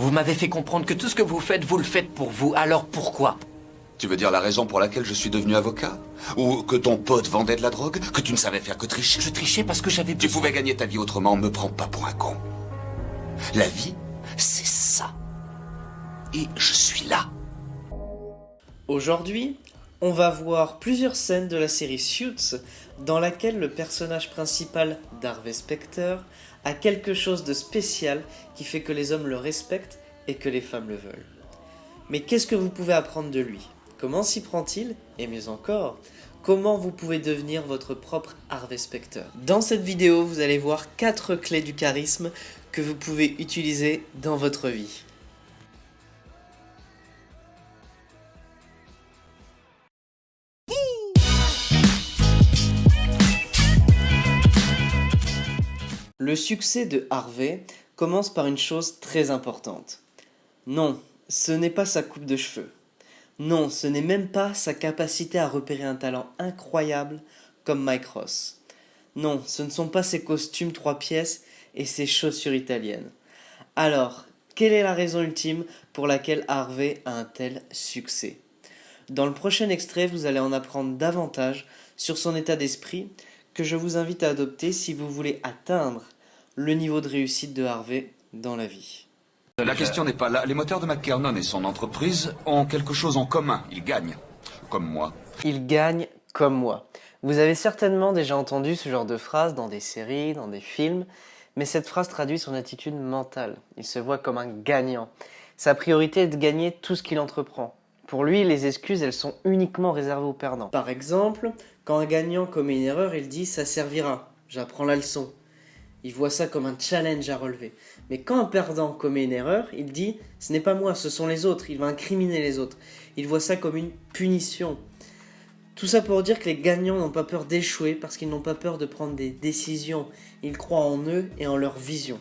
Vous m'avez fait comprendre que tout ce que vous le faites pour vous. Alors pourquoi? Tu veux dire la raison pour laquelle je suis devenu avocat? Ou que ton pote vendait de la drogue? Que tu ne savais faire que tricher? Je trichais parce que j'avais Tu besoin. pouvais gagner ta vie autrement, me prends pas pour un con. La vie, c'est ça. Et je suis là. Aujourd'hui, on va voir plusieurs scènes de la série Suits dans laquelle le personnage principal d'Harvey Specter a quelque chose de spécial qui fait que les hommes le respectent et que les femmes le veulent. Mais qu'est-ce que vous pouvez apprendre de lui? Comment s'y prend-il? Et mieux encore, comment vous pouvez devenir votre propre Harvey Specter? Dans cette vidéo, vous allez voir 4 clés du charisme que vous pouvez utiliser dans votre vie. Le succès de Harvey commence par une chose très importante. Non, ce n'est pas sa coupe de cheveux. Non, ce n'est même pas sa capacité à repérer un talent incroyable comme Mike Ross. Non, ce ne sont pas ses costumes 3 pièces et ses chaussures italiennes. Alors, quelle est la raison ultime pour laquelle Harvey a un tel succès? Dans le prochain extrait, vous allez en apprendre davantage sur son état d'esprit que je vous invite à adopter si vous voulez atteindre le niveau de réussite de Harvey dans la vie. La question n'est pas là. Les moteurs de McKernan et son entreprise ont quelque chose en commun. Ils gagnent. Comme moi. Il gagne comme moi. Vous avez certainement déjà entendu ce genre de phrase dans des séries, dans des films, mais cette phrase traduit son attitude mentale. Il se voit comme un gagnant. Sa priorité est de gagner tout ce qu'il entreprend. Pour lui, les excuses, elles sont uniquement réservées aux perdants. Par exemple, quand un gagnant commet une erreur, il dit « ça servira, j'apprends la leçon ». Il voit ça comme un challenge à relever. Mais quand un perdant commet une erreur, il dit « ce n'est pas moi, ce sont les autres », il va incriminer les autres. Il voit ça comme une punition. Tout ça pour dire que les gagnants n'ont pas peur d'échouer parce qu'ils n'ont pas peur de prendre des décisions. Ils croient en eux et en leur vision.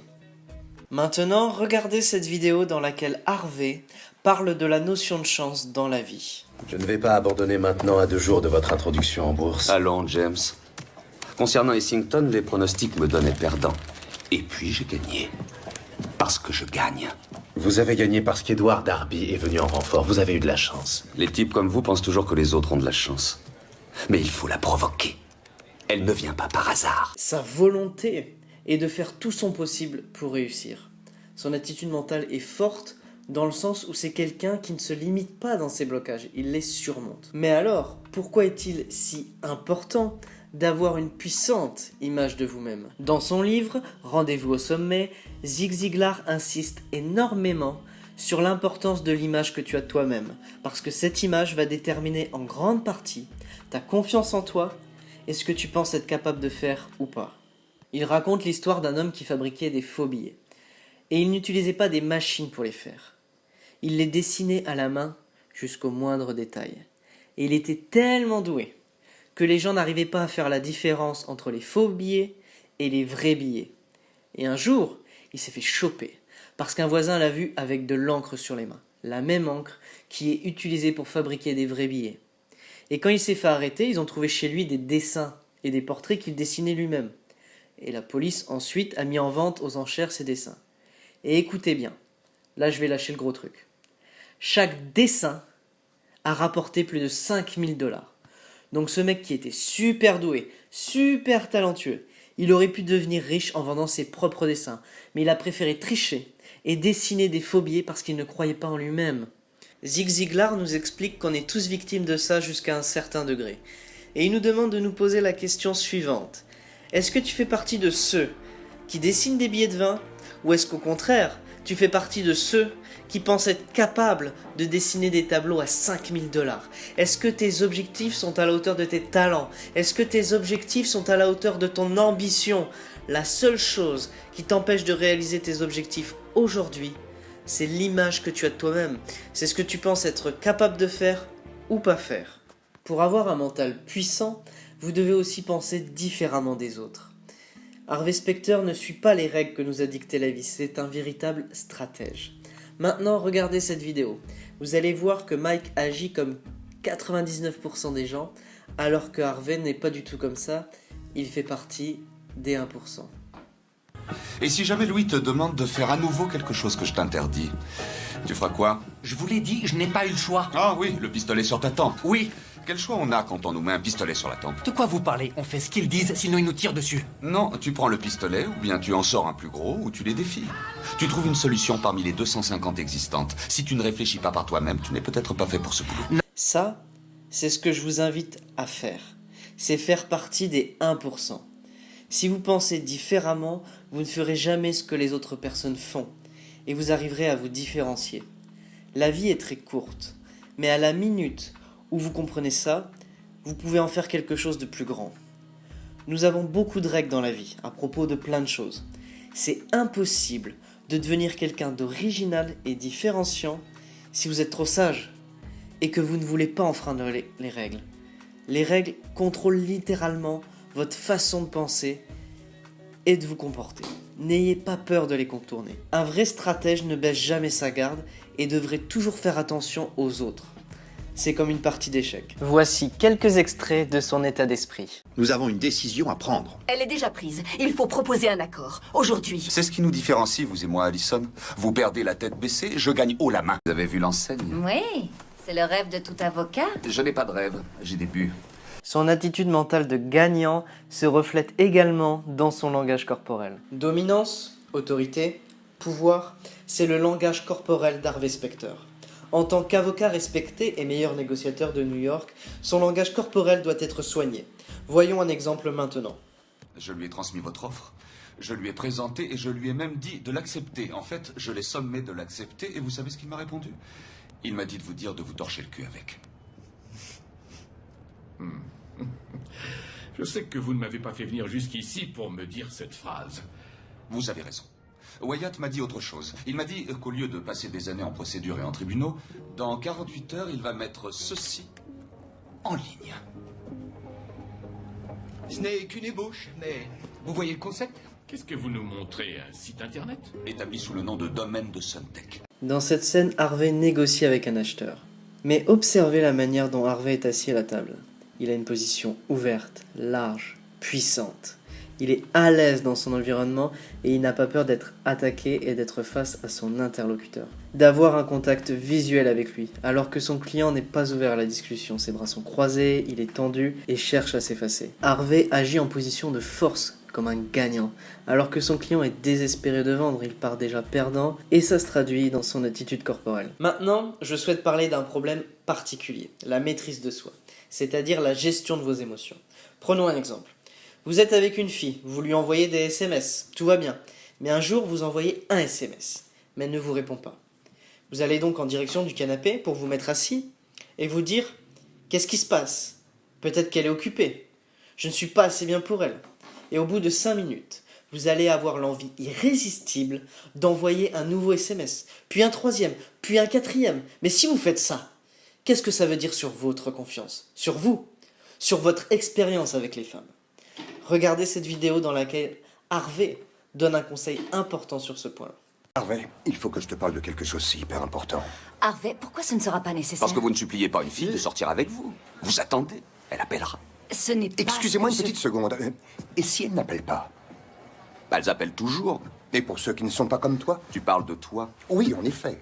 Maintenant, regardez cette vidéo dans laquelle Harvey parle de la notion de chance dans la vie. Je ne vais pas abandonner maintenant à 2 jours de votre introduction en bourse. Allons, James. Concernant Essington, les pronostics me donnaient perdant. Et puis j'ai gagné. Parce que je gagne. Vous avez gagné parce qu'Edward Darby est venu en renfort. Vous avez eu de la chance. Les types comme vous pensent toujours que les autres ont de la chance. Mais il faut la provoquer. Elle ne vient pas par hasard. Sa volonté est de faire tout son possible pour réussir. Son attitude mentale est forte dans le sens où c'est quelqu'un qui ne se limite pas dans ses blocages, il les surmonte. Mais alors, pourquoi est-il si important d'avoir une puissante image de vous-même? Dans son livre « Rendez-vous au sommet », Zig Ziglar insiste énormément sur l'importance de l'image que tu as de toi-même, parce que cette image va déterminer en grande partie ta confiance en toi et ce que tu penses être capable de faire ou pas. Il raconte l'histoire d'un homme qui fabriquait des faux billets, et il n'utilisait pas des machines pour les faire. Il les dessinait à la main jusqu'au moindre détail. Et il était tellement doué que les gens n'arrivaient pas à faire la différence entre les faux billets et les vrais billets. Et un jour, il s'est fait choper parce qu'un voisin l'a vu avec de l'encre sur les mains. La même encre qui est utilisée pour fabriquer des vrais billets. Et quand il s'est fait arrêter, ils ont trouvé chez lui des dessins et des portraits qu'il dessinait lui-même. Et la police ensuite a mis en vente aux enchères ces dessins. Et écoutez bien, là je vais lâcher le gros truc. Chaque dessin a rapporté plus de 5000 $. Donc ce mec qui était super doué, super talentueux, il aurait pu devenir riche en vendant ses propres dessins. Mais il a préféré tricher et dessiner des faux billets parce qu'il ne croyait pas en lui-même. Zig Ziglar nous explique qu'on est tous victimes de ça jusqu'à un certain degré. Et il nous demande de nous poser la question suivante. Est-ce que tu fais partie de ceux qui dessinent des billets de vin? Ou est-ce qu'au contraire, tu fais partie de ceux qui pensent être capables de dessiner des tableaux à 5000 $? Est-ce que tes objectifs sont à la hauteur de tes talents? Est-ce que tes objectifs sont à la hauteur de ton ambition? La seule chose qui t'empêche de réaliser tes objectifs aujourd'hui, c'est l'image que tu as de toi-même. C'est ce que tu penses être capable de faire ou pas faire. Pour avoir un mental puissant, vous devez aussi penser différemment des autres. Harvey Specter ne suit pas les règles que nous a dictées la vie, c'est un véritable stratège. Maintenant, regardez cette vidéo. Vous allez voir que Mike agit comme 99% des gens, alors que Harvey n'est pas du tout comme ça, il fait partie des 1%. Et si jamais Louis te demande de faire à nouveau quelque chose que je t'interdis, tu feras quoi? Je vous l'ai dit, je n'ai pas eu le choix. Ah oui, le pistolet sur ta tempe. Oui. Quel choix on a quand on nous met un pistolet sur la tempe? De quoi vous parlez? On fait ce qu'ils disent, sinon ils nous tirent dessus. Non, tu prends le pistolet, ou bien tu en sors un plus gros, ou tu les défies. Tu trouves une solution parmi les 250 existantes. Si tu ne réfléchis pas par toi-même, tu n'es peut-être pas fait pour ce boulot. Ça, c'est ce que je vous invite à faire. C'est faire partie des 1%. Si vous pensez différemment, vous ne ferez jamais ce que les autres personnes font, et vous arriverez à vous différencier. La vie est très courte, mais à la minute où vous comprenez ça, vous pouvez en faire quelque chose de plus grand. Nous avons beaucoup de règles dans la vie, à propos de plein de choses. C'est impossible de devenir quelqu'un d'original et différenciant si vous êtes trop sage et que vous ne voulez pas enfreindre les règles. Les règles contrôlent littéralement votre façon de penser et de vous comporter. N'ayez pas peur de les contourner. Un vrai stratège ne baisse jamais sa garde et devrait toujours faire attention aux autres. C'est comme une partie d'échecs. Voici quelques extraits de son état d'esprit. Nous avons une décision à prendre. Elle est déjà prise. Il faut proposer un accord. Aujourd'hui. C'est ce qui nous différencie, vous et moi, Allison. Vous perdez la tête baissée, je gagne haut la main. Vous avez vu l'enseigne? Oui, c'est le rêve de tout avocat. Je n'ai pas de rêve, j'ai des buts. Son attitude mentale de gagnant se reflète également dans son langage corporel. Dominance, autorité, pouvoir, c'est le langage corporel d'Harvey Specter. En tant qu'avocat respecté et meilleur négociateur de New York, son langage corporel doit être soigné. Voyons un exemple maintenant. Je lui ai transmis votre offre, je lui ai présenté et je lui ai même dit de l'accepter. En fait, je l'ai sommé de l'accepter et vous savez ce qu'il m'a répondu? Il m'a dit de vous dire de vous torcher le cul avec. Je sais que vous ne m'avez pas fait venir jusqu'ici pour me dire cette phrase. Vous avez raison. Wyatt m'a dit autre chose. Il m'a dit qu'au lieu de passer des années en procédure et en tribunaux, dans 48 heures, il va mettre ceci en ligne. Ce n'est qu'une ébauche, mais vous voyez le concept? Qu'est-ce que vous nous montrez? Un site internet? Établi sous le nom de domaine de Suntech. Dans cette scène, Harvey négocie avec un acheteur. Mais observez la manière dont Harvey est assis à la table. Il a une position ouverte, large, puissante. Il est à l'aise dans son environnement et il n'a pas peur d'être attaqué et d'être face à son interlocuteur. D'avoir un contact visuel avec lui, alors que son client n'est pas ouvert à la discussion. Ses bras sont croisés, il est tendu et cherche à s'effacer. Harvey agit en position de force, comme un gagnant, alors que son client est désespéré de vendre, il part déjà perdant et ça se traduit dans son attitude corporelle. Maintenant, je souhaite parler d'un problème particulier, la maîtrise de soi, c'est-à-dire la gestion de vos émotions. Prenons un exemple. Vous êtes avec une fille, vous lui envoyez des SMS, tout va bien. Mais un jour, vous envoyez un SMS, mais elle ne vous répond pas. Vous allez donc en direction du canapé pour vous mettre assis et vous dire « Qu'est-ce qui se passe? Peut-être qu'elle est occupée. Je ne suis pas assez bien pour elle. » Et au bout de 5 minutes, vous allez avoir l'envie irrésistible d'envoyer un nouveau SMS, puis un troisième, puis un quatrième. Mais si vous faites ça, qu'est-ce que ça veut dire sur votre confiance? Sur vous? Sur votre expérience avec les femmes? Regardez cette vidéo dans laquelle Harvey donne un conseil important sur ce point. Harvey, il faut que je te parle de quelque chose si hyper important. Harvey, pourquoi ce ne sera pas nécessaire? Parce que vous ne suppliez pas une fille de sortir avec vous. Vous attendez, elle appellera. Ce n'est pas... Excusez-moi une je- petite seconde. Et si elle n'appelle pas? Elles appellent toujours. Et pour ceux qui ne sont pas comme toi? Tu parles de toi. Oui, en effet.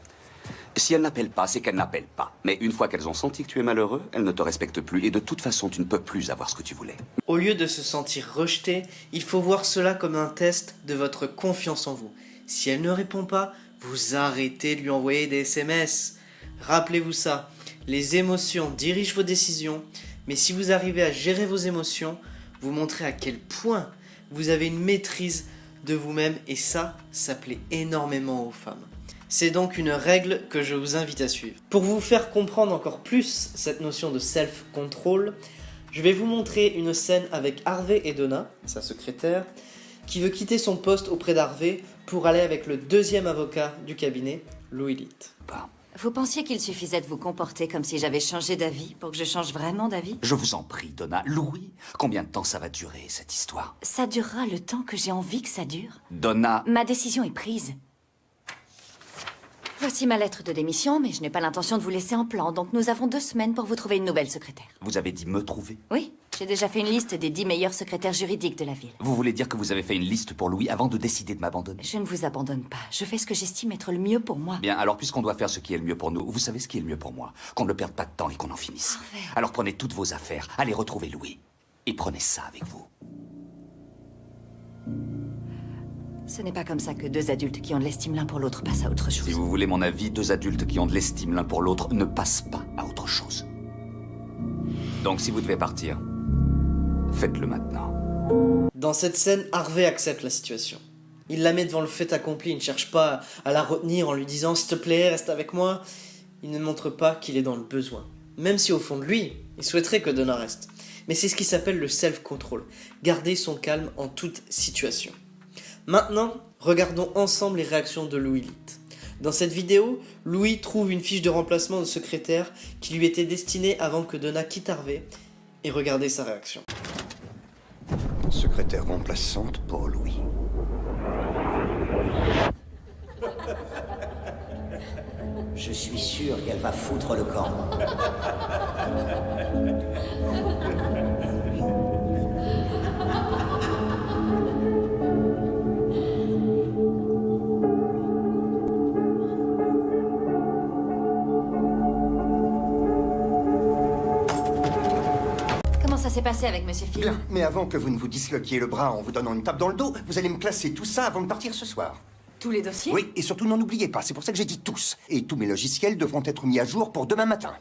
Si elles n'appellent pas, c'est qu'elles n'appellent pas. Mais une fois qu'elles ont senti que tu es malheureux, elles ne te respectent plus. Et de toute façon, tu ne peux plus avoir ce que tu voulais. Au lieu de se sentir rejeté, il faut voir cela comme un test de votre confiance en vous. Si elle ne répond pas, vous arrêtez de lui envoyer des SMS. Rappelez-vous ça, les émotions dirigent vos décisions, mais si vous arrivez à gérer vos émotions, vous montrez à quel point vous avez une maîtrise de vous-même et ça plaît énormément aux femmes. C'est donc une règle que je vous invite à suivre. Pour vous faire comprendre encore plus cette notion de self-control, je vais vous montrer une scène avec Harvey et Donna, sa secrétaire, qui veut quitter son poste auprès d'Harvey pour aller avec le deuxième avocat du cabinet, Louis Litt. Vous pensiez qu'il suffisait de vous comporter comme si j'avais changé d'avis pour que je change vraiment d'avis? Je vous en prie, Donna. Louis, combien de temps ça va durer, cette histoire? Ça durera le temps que j'ai envie que ça dure. Donna... Ma décision est prise. Voici ma lettre de démission, mais je n'ai pas l'intention de vous laisser en plan, donc nous avons 2 semaines pour vous trouver une nouvelle secrétaire. Vous avez dit me trouver? Oui. J'ai déjà fait une liste des 10 meilleurs secrétaires juridiques de la ville. Vous voulez dire que vous avez fait une liste pour Louis avant de décider de m'abandonner? Je ne vous abandonne pas. Je fais ce que j'estime être le mieux pour moi. Bien, alors puisqu'on doit faire ce qui est le mieux pour nous, vous savez ce qui est le mieux pour moi? Qu'on ne perde pas de temps et qu'on en finisse. Harvey. Alors prenez toutes vos affaires, allez retrouver Louis. Et prenez ça avec vous. Ce n'est pas comme ça que deux adultes qui ont de l'estime l'un pour l'autre passent à autre chose. Si vous voulez mon avis, deux adultes qui ont de l'estime l'un pour l'autre ne passent pas à autre chose. Donc si vous devez partir, faites-le maintenant. Dans cette scène, Harvey accepte la situation. Il la met devant le fait accompli, il ne cherche pas à la retenir en lui disant « s'il te plaît, reste avec moi ». Il ne montre pas qu'il est dans le besoin. Même si au fond de lui, il souhaiterait que Donna reste. Mais c'est ce qui s'appelle le self-control, garder son calme en toute situation. Maintenant, regardons ensemble les réactions de Louis Litt. Dans cette vidéo, Louis trouve une fiche de remplacement de secrétaire qui lui était destinée avant que Donna quitte Harvey, et regardez sa réaction. Secrétaire remplaçante pour Louis. Je suis sûr qu'elle va foutre le camp. Comment ça s'est passé avec Monsieur Phil? Bien, mais avant que vous ne vous disloquiez le bras en vous donnant une tape dans le dos, vous allez me classer tout ça avant de partir ce soir. Tous les dossiers? Oui, et surtout n'en oubliez pas, c'est pour ça que j'ai dit tous. Et tous mes logiciels devront être mis à jour pour demain matin.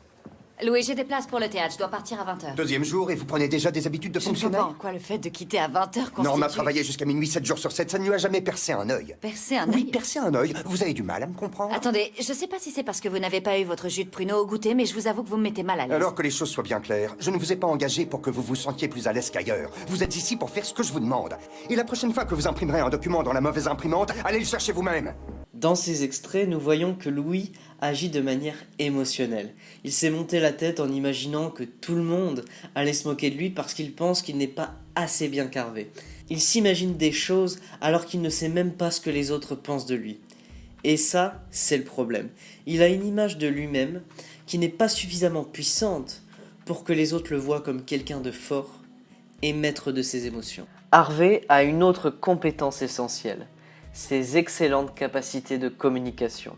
Louis, j'ai des places pour le théâtre, je dois partir à 20h. Deuxième jour, et vous prenez déjà des habitudes de Je ne vois pas fonctionnaire? en quoi le fait de quitter à 20h constitue... Non, on a travaillé jusqu'à minuit, 7 jours sur 7, ça ne lui a jamais percé un œil. Percer un Oui, œil? percer un œil. Vous avez du mal à me comprendre? Attendez, je sais pas si c'est parce que vous n'avez pas eu votre jus de pruneau au goûter, mais je vous avoue que vous me mettez mal à l'aise. Alors que les choses soient bien claires, je ne vous ai pas engagé pour que vous vous sentiez plus à l'aise qu'ailleurs. Vous êtes ici pour faire ce que je vous demande. Et la prochaine fois que vous imprimerez un document dans la mauvaise imprimante, allez le chercher vous-même. Dans ces extraits, nous voyons que Louis agit de manière émotionnelle. Il s'est monté la tête en imaginant que tout le monde allait se moquer de lui parce qu'il pense qu'il n'est pas assez bien qu'Harvey. Il s'imagine des choses alors qu'il ne sait même pas ce que les autres pensent de lui. Et ça, c'est le problème. Il a une image de lui-même qui n'est pas suffisamment puissante pour que les autres le voient comme quelqu'un de fort et maître de ses émotions. Harvey a une autre compétence essentielle, ses excellentes capacités de communication.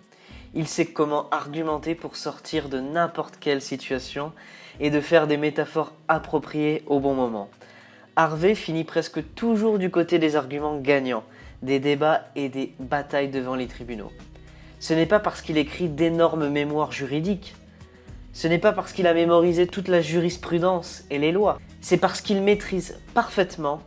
Il sait comment argumenter pour sortir de n'importe quelle situation et de faire des métaphores appropriées au bon moment. Harvey finit presque toujours du côté des arguments gagnants, des débats et des batailles devant les tribunaux. Ce n'est pas parce qu'il écrit d'énormes mémoires juridiques. Ce n'est pas parce qu'il a mémorisé toute la jurisprudence et les lois. C'est parce qu'il maîtrise parfaitement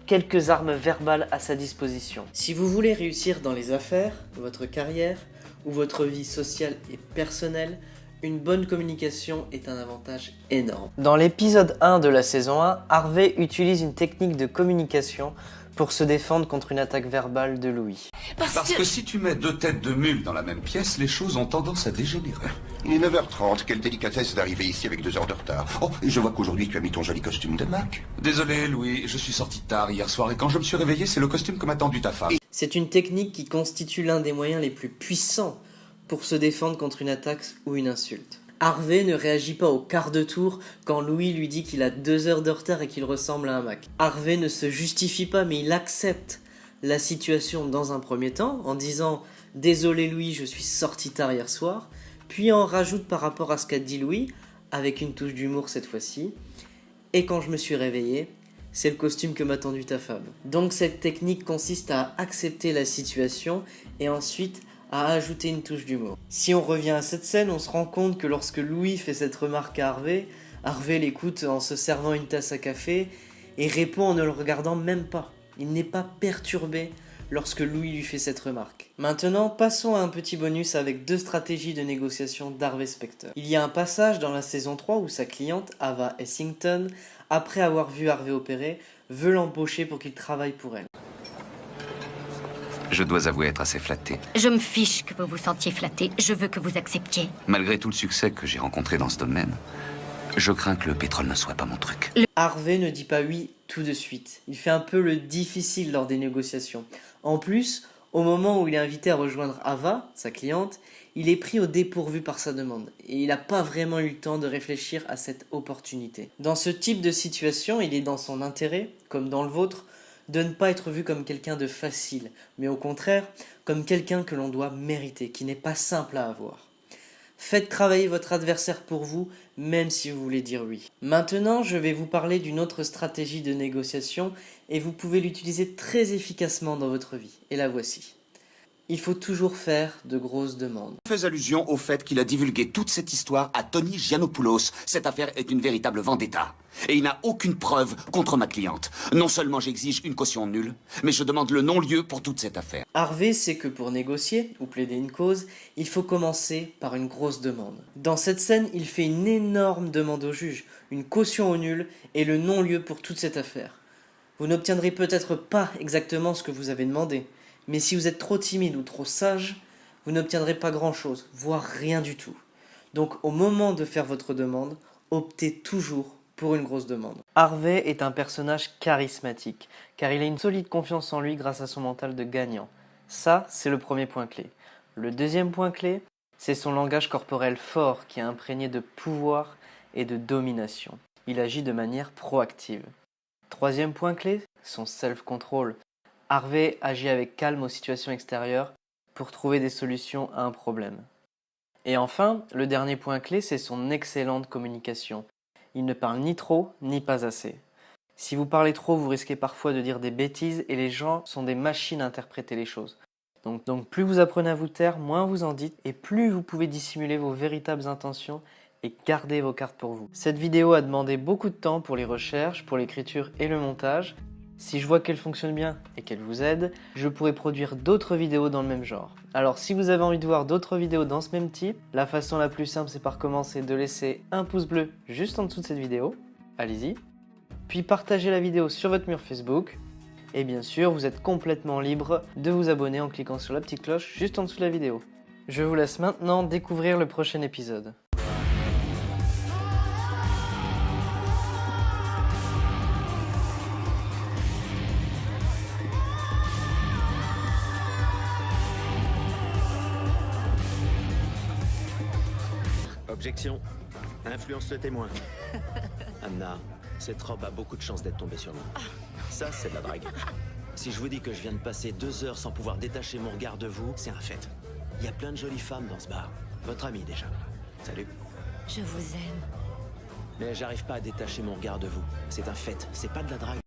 quelques armes verbales à sa disposition. Si vous voulez réussir dans les affaires, votre carrière ou votre vie sociale et personnelle, une bonne communication est un avantage énorme. Dans l'épisode 1 de la saison 1, Harvey utilise une technique de communication pour se défendre contre une attaque verbale de Louis. Parce que si tu mets deux têtes de mule dans la même pièce, les choses ont tendance à dégénérer. Il est 9h30, quelle délicatesse d'arriver ici avec 2 heures de retard. Oh, et je vois qu'aujourd'hui tu as mis ton joli costume de Mac. Désolé, Louis, je suis sorti tard hier soir et quand je me suis réveillé, c'est le costume que m'a tendu ta femme. C'est une technique qui constitue l'un des moyens les plus puissants pour se défendre contre une attaque ou une insulte. Harvey ne réagit pas au quart de tour quand Louis lui dit qu'il a 2 heures de retard et qu'il ressemble à un Mac. Harvey ne se justifie pas mais il accepte la situation dans un premier temps en disant « Désolé Louis, je suis sorti tard hier soir », puis en rajoute par rapport à ce qu'a dit Louis, avec une touche d'humour cette fois-ci, « Et quand je me suis réveillé, c'est le costume que m'a tendu ta femme ». Donc cette technique consiste à accepter la situation et ensuite à ajouter une touche d'humour. Si on revient à cette scène, on se rend compte que lorsque Louis fait cette remarque à Harvey, Harvey l'écoute en se servant une tasse à café et répond en ne le regardant même pas. Il n'est pas perturbé lorsque Louis lui fait cette remarque. Maintenant, passons à un petit bonus avec 2 stratégies de négociation d'Harvey Specter. Il y a un passage dans la saison 3 où sa cliente, Ava Essington, après avoir vu Harvey opérer, veut l'embaucher pour qu'il travaille pour elle. Je dois avouer être assez flatté. Je me fiche que vous vous sentiez flatté. Je veux que vous acceptiez. Malgré tout le succès que j'ai rencontré dans ce domaine, je crains que le pétrole ne soit pas mon truc. Harvey ne dit pas oui tout de suite. Il fait un peu le difficile lors des négociations. En plus, Au moment où il est invité à rejoindre Ava, sa cliente, il est pris au dépourvu par sa demande et il n'a pas vraiment eu le temps de réfléchir à cette opportunité. Dans ce type de situation, il est dans son intérêt, comme dans le vôtre, de ne pas être vu comme quelqu'un de facile, mais au contraire, comme quelqu'un que l'on doit mériter, qui n'est pas simple à avoir. Faites travailler votre adversaire pour vous, même si vous voulez dire oui. Maintenant, je vais vous parler d'une autre stratégie de négociation et vous pouvez l'utiliser très efficacement dans votre vie. Et la voici. Il faut toujours faire de grosses demandes. Fais allusion au fait qu'il a divulgué toute cette histoire à Tony Giannopoulos. Cette affaire est une véritable vendetta. Et il n'a aucune preuve contre ma cliente. Non seulement j'exige une caution nulle, mais je demande le non-lieu pour toute cette affaire. Harvey sait que pour négocier ou plaider une cause, il faut commencer par une grosse demande. Dans cette scène, il fait une énorme demande au juge, une caution au nul et le non-lieu pour toute cette affaire. Vous n'obtiendrez peut-être pas exactement ce que vous avez demandé, mais si vous êtes trop timide ou trop sage, vous n'obtiendrez pas grand-chose, voire rien du tout. Donc au moment de faire votre demande, optez toujours pour une grosse demande. Harvey est un personnage charismatique, car il a une solide confiance en lui grâce à son mental de gagnant. Ça, c'est le premier point clé. Le deuxième point clé, c'est son langage corporel fort qui est imprégné de pouvoir et de domination. Il agit de manière proactive. Troisième point clé, son self-control. Harvey agit avec calme aux situations extérieures pour trouver des solutions à un problème. Et enfin, le dernier point clé, c'est son excellente communication. Il ne parle ni trop, ni pas assez. Si vous parlez trop, vous risquez parfois de dire des bêtises et les gens sont des machines à interpréter les choses. Donc plus vous apprenez à vous taire, moins vous en dites et plus vous pouvez dissimuler vos véritables intentions et garder vos cartes pour vous. Cette vidéo a demandé beaucoup de temps pour les recherches, pour l'écriture et le montage. Si je vois qu'elle fonctionne bien et qu'elle vous aide, je pourrai produire d'autres vidéos dans le même genre. Alors si vous avez envie de voir d'autres vidéos dans ce même type, la façon la plus simple c'est par commencer de laisser un pouce bleu juste en dessous de cette vidéo. Allez-y. Puis partagez la vidéo sur votre mur Facebook. Et bien sûr, vous êtes complètement libre de vous abonner en cliquant sur la petite cloche juste en dessous de la vidéo. Je vous laisse maintenant découvrir le prochain épisode. Objection. Influence le témoin. Anna, cette robe a beaucoup de chances d'être tombée sur nous. Ça, c'est de la drague. Si je vous dis que je viens de passer 2 heures sans pouvoir détacher mon regard de vous, c'est un fait. Il y a plein de jolies femmes dans ce bar. Votre amie, déjà. Salut. Je vous aime. Mais j'arrive pas à détacher mon regard de vous. C'est un fait, c'est pas de la drague.